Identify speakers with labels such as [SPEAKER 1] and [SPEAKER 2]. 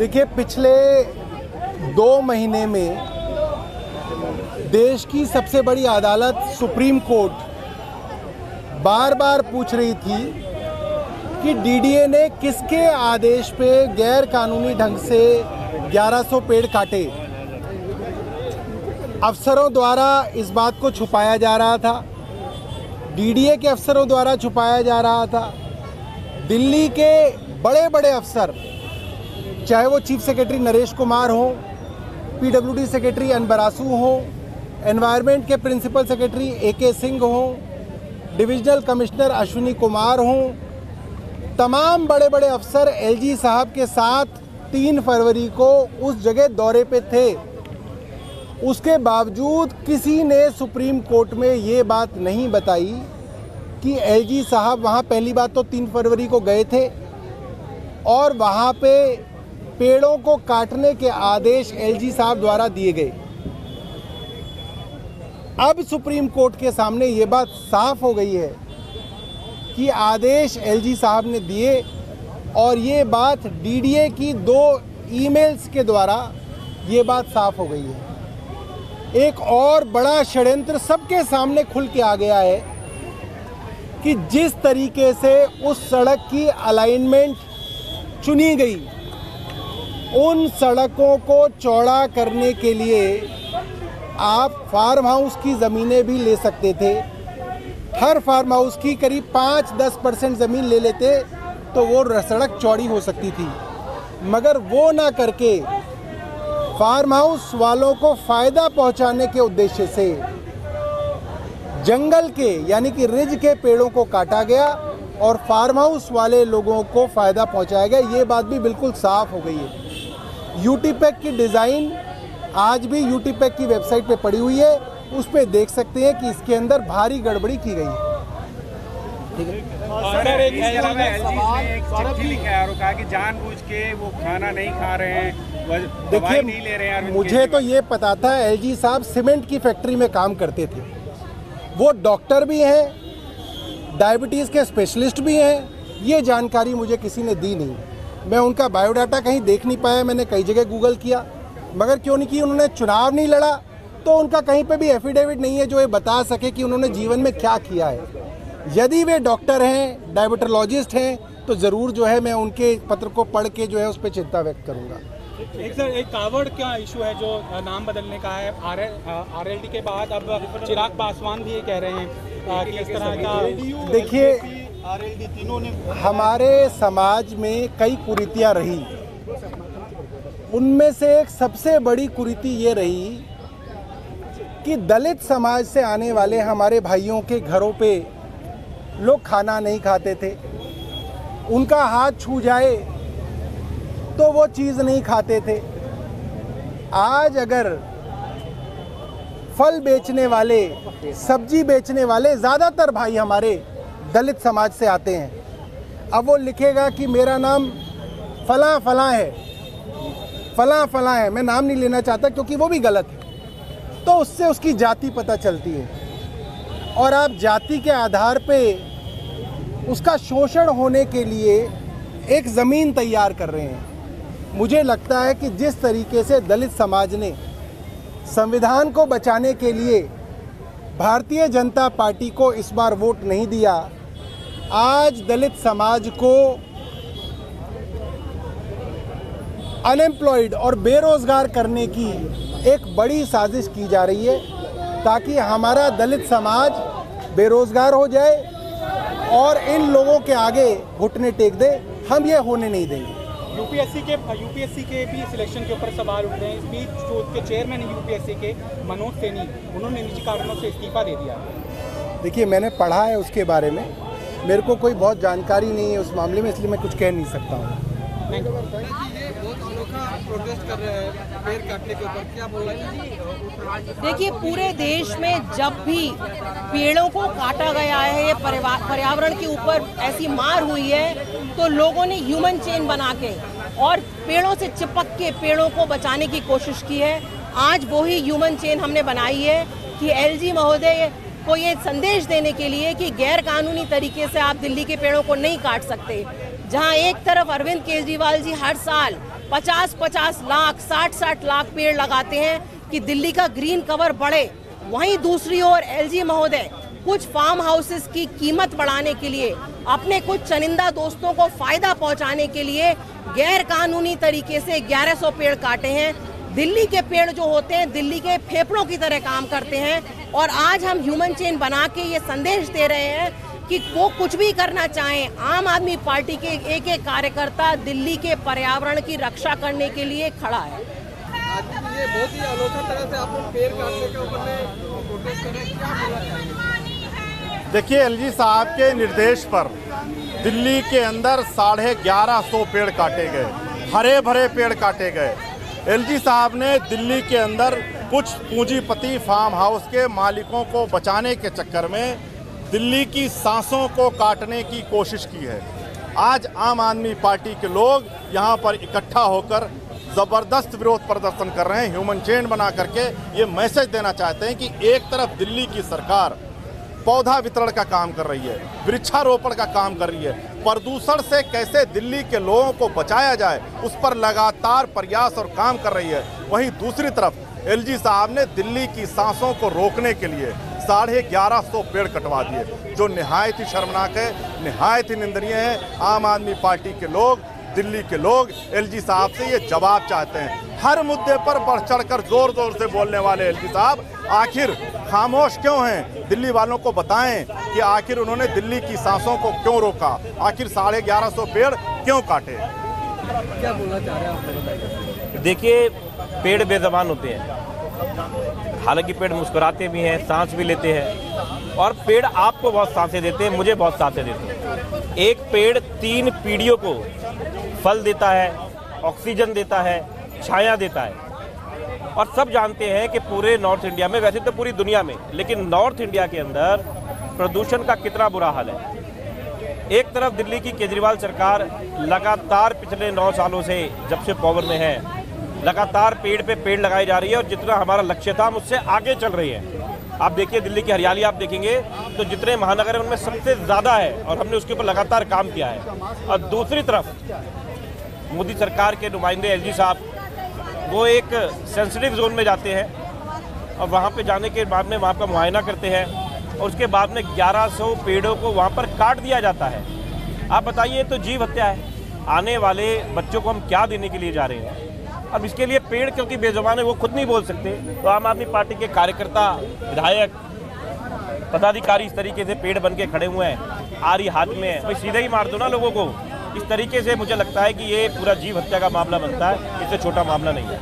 [SPEAKER 1] देखिए, पिछले 2 महीने में देश की सबसे बड़ी अदालत सुप्रीम कोर्ट बार बार पूछ रही थी कि डीडीए ने किसके आदेश पे गैर कानूनी ढंग से 1100 पेड़ काटे। अफसरों द्वारा इस बात को छुपाया जा रहा था, डीडीए के अफसरों द्वारा छुपाया जा रहा था। दिल्ली के बड़े बड़े अफसर, चाहे वो चीफ सेक्रेटरी नरेश कुमार हो, पीडब्ल्यूडी सेक्रेटरी अनबरासू हो, एनवायरनमेंट के प्रिंसिपल सेक्रेटरी एके सिंह हो, डिविजनल कमिश्नर अश्विनी कुमार हो, तमाम बड़े बड़े अफसर एलजी साहब के साथ 3 फरवरी को उस जगह दौरे पे थे। उसके बावजूद किसी ने सुप्रीम कोर्ट में ये बात नहीं बताई कि एलजी साहब वहाँ पहली बात तो 3 फरवरी को गए थे और वहाँ पे पेड़ों को काटने के आदेश एलजी साहब द्वारा दिए गए। अब सुप्रीम कोर्ट के सामने ये बात साफ हो गई है कि आदेश एलजी साहब ने दिए और ये बात डीडीए की 2 ईमेल्स के द्वारा ये बात साफ हो गई है। एक और बड़ा षड्यंत्र सबके सामने खुल के आ गया है कि जिस तरीके से उस सड़क की अलाइनमेंट चुनी गई, उन सड़कों को चौड़ा करने के लिए आप फार्म हाउस की ज़मीनें भी ले सकते थे। हर फार्म हाउस की करीब 5-10% ज़मीन ले लेते तो वो सड़क चौड़ी हो सकती थी, मगर वो ना करके फार्म हाउस वालों को फ़ायदा पहुंचाने के उद्देश्य से जंगल के यानी कि रिज के पेड़ों को काटा गया और फार्म हाउस वाले लोगों को फ़ायदा पहुंचाया गया। ये बात भी बिल्कुल साफ़ हो गई है। यूटीपैक की डिज़ाइन आज भी यूटीपैक की वेबसाइट पे पड़ी हुई है, उस पर देख सकते हैं कि इसके अंदर भारी गड़बड़ी की गई है। ठीक है,
[SPEAKER 2] कहा कि जानबूझ के वो खाना नहीं खा रहे हैं,
[SPEAKER 1] देखिए
[SPEAKER 2] नहीं ले रहे हैं।
[SPEAKER 1] मुझे तो ये पता था एलजी साहब सीमेंट की फैक्ट्री में काम करते थे, वो डॉक्टर भी हैं, डायबिटीज़ के स्पेशलिस्ट भी हैं। ये जानकारी मुझे किसी ने दी नहीं, मैं उनका बायोडाटा कहीं देख नहीं पाया। मैंने कई जगह गूगल किया, मगर क्यों नहीं की, उन्होंने चुनाव नहीं लड़ा तो उनका कहीं पे भी एफिडेविट नहीं है जो ये बता सके कि उन्होंने जीवन में क्या किया है। यदि वे डॉक्टर हैं, डायबिटोलॉजिस्ट हैं, तो ज़रूर जो है मैं उनके पत्र को पढ़ के जो है उस पर चिंता व्यक्त करूँगा।
[SPEAKER 3] एक कावड़ का इशू है जो नाम बदलने का है, आरएलडी के बाद अब चिराग पासवान भी ये कह रहे हैं कि इस तरह का।
[SPEAKER 1] देखिए, तीनों ने हमारे समाज में कई कुरीतियाँ रही, उनमें से एक सबसे बड़ी कुरीति ये रही कि दलित समाज से आने वाले हमारे भाइयों के घरों पे लोग खाना नहीं खाते थे, उनका हाथ छू जाए तो वो चीज़ नहीं खाते थे। आज अगर फल बेचने वाले, सब्जी बेचने वाले, ज़्यादातर भाई हमारे दलित समाज से आते हैं, अब वो लिखेगा कि मेरा नाम फलां फलां है, फलां फलां है, मैं नाम नहीं लेना चाहता क्योंकि वो भी गलत है, तो उससे उसकी जाति पता चलती है और आप जाति के आधार पे उसका शोषण होने के लिए एक ज़मीन तैयार कर रहे हैं। मुझे लगता है कि जिस तरीके से दलित समाज ने संविधान को बचाने के लिए भारतीय जनता पार्टी को इस बार वोट नहीं दिया, आज दलित समाज को अनएम्प्लॉयड और बेरोज़गार करने की एक बड़ी साजिश की जा रही है ताकि हमारा दलित समाज बेरोज़गार हो जाए और इन लोगों के आगे घुटने टेक दे। हम ये होने नहीं देंगे।
[SPEAKER 3] यूपीएससी के भी सिलेक्शन के ऊपर सवाल उठ रहे हैं। इस बीच जो उसके चेयरमैन यूपीएससी के मनोज सैनी, उन्होंने निजी कारणों से इस्तीफा दे दिया।
[SPEAKER 1] देखिए, मैंने पढ़ा है उसके बारे में, मेरे को कोई बहुत जानकारी नहीं है उस मामले में, इसलिए मैं कुछ कह नहीं सकता हूँ।
[SPEAKER 4] प्रोटेस्ट कर रहे हैं पेड़ काटने के ऊपर, क्या बोल रहे हैं?
[SPEAKER 5] देखिए, पूरे देश में जब भी पेड़ों को काटा गया है, पर्यावरण के ऊपर ऐसी मार हुई है, तो लोगों ने ह्यूमन चेन बना के और पेड़ों से चिपक के पेड़ों को बचाने की कोशिश की है। आज वही ह्यूमन चेन हमने बनाई है कि एलजी महोदय को ये संदेश देने के लिए कि गैर कानूनी तरीके से आप दिल्ली के पेड़ों को नहीं काट सकते। जहां एक तरफ अरविंद केजरीवाल जी हर साल 50-50 लाख 60-60 लाख पेड़ लगाते हैं कि दिल्ली का ग्रीन कवर बढ़े। वहीं दूसरी ओर एलजी महोदय कुछ फार्म हाउसेस की कीमत बढ़ाने के लिए, अपने कुछ चनिंदा दोस्तों को फायदा पहुंचाने के लिए गैर कानूनी तरीके से 1100 पेड़ काटे हैं। दिल्ली के पेड़ जो होते हैं दिल्ली के फेफड़ों की तरह काम करते हैं और आज हम ह्यूमन चेन बना के ये संदेश दे रहे हैं कि वो कुछ भी करना चाहें, आम आदमी पार्टी के एक एक कार्यकर्ता दिल्ली के पर्यावरण की रक्षा करने के लिए खड़ा है।
[SPEAKER 4] आज ये बहुत ही अनोखा तरह से आप लोग पेड़ काटने के ऊपर में प्रोटेस्ट कर रहे हैं, क्या बोलना चाहेंगे?
[SPEAKER 6] देखिए, एलजी साहब के निर्देश पर दिल्ली के अंदर 1150 पेड़ काटे गए, हरे भरे पेड़ काटे गए। एलजी साहब ने दिल्ली के अंदर कुछ पूंजीपति फार्म हाउस के मालिकों को बचाने के चक्कर में दिल्ली की सांसों को काटने की कोशिश की है। आज आम आदमी पार्टी के लोग यहाँ पर इकट्ठा होकर ज़बरदस्त विरोध प्रदर्शन कर रहे हैं। ह्यूमन चेन बना करके ये मैसेज देना चाहते हैं कि एक तरफ दिल्ली की सरकार पौधा वितरण का काम कर रही है, वृक्षारोपण का काम कर रही है, प्रदूषण से कैसे दिल्ली के लोगों को बचाया जाए उस पर लगातार प्रयास और काम कर रही है। वहीं दूसरी तरफ एलजी साहब ने दिल्ली की सांसों को रोकने के लिए 1150 पेड़ कटवा दिए, जो निहायत ही शर्मनाक है, निहायत ही निंदनीय है। आम आदमी पार्टी के लोग, दिल्ली के लोग एलजी साहब से ये जवाब चाहते हैं। हर मुद्दे पर बढ़ चढ़कर जोर जोर से बोलने वाले एलजी साहब आखिर खामोश क्यों हैं? दिल्ली वालों को बताएं कि आखिर उन्होंने दिल्ली की सांसों को क्यों रोका, आखिर 1150 पेड़ क्यों काटे।
[SPEAKER 4] क्या बोलना चाह रहे हैं आप?
[SPEAKER 7] देखिए, पेड़ बेज़बान होते हैं, हालांकि पेड़ मुस्कुराते भी हैं, सांस भी लेते हैं, और पेड़ आपको बहुत सांसें देते हैं, मुझे बहुत सांसें देते हैं। एक पेड़ 3 पीढ़ियों को फल देता है, ऑक्सीजन देता है, छाया देता है। और सब जानते हैं कि पूरे नॉर्थ इंडिया में, वैसे तो पूरी दुनिया में, लेकिन नॉर्थ इंडिया के अंदर प्रदूषण का कितना बुरा हाल है। एक तरफ दिल्ली की केजरीवाल सरकार लगातार पिछले 9 सालों से, जब से पावर में है, लगातार पेड़ पे पेड़ लगाई जा रही है और जितना हमारा लक्ष्य था हम उससे आगे चल रही है। आप देखिए दिल्ली की हरियाली, आप देखेंगे तो जितने महानगर हैं उनमें सबसे ज़्यादा है और हमने उसके ऊपर लगातार काम किया है। और दूसरी तरफ मोदी सरकार के नुमाइंदे एलजी साहब, वो एक सेंसिटिव जोन में जाते हैं और वहाँ पे जाने के बाद में वहाँ का मुआयना करते हैं और उसके बाद में 1100 पेड़ों को वहाँ पर काट दिया जाता है। आप बताइए, तो जीव हत्या है। आने वाले बच्चों को हम क्या देने के लिए जा रहे हैं? अब इसके लिए पेड़ क्योंकि बेजुबान है, वो खुद नहीं बोल सकते, तो आम आदमी पार्टी के कार्यकर्ता, विधायक, पदाधिकारी इस तरीके से पेड़ बन के खड़े हुए हैं, आरी हाथ में है, भाई सीधे ही मार दो ना लोगों को। इस तरीके से मुझे लगता है कि ये पूरा जीव हत्या का मामला बनता है, इससे छोटा मामला नहीं है।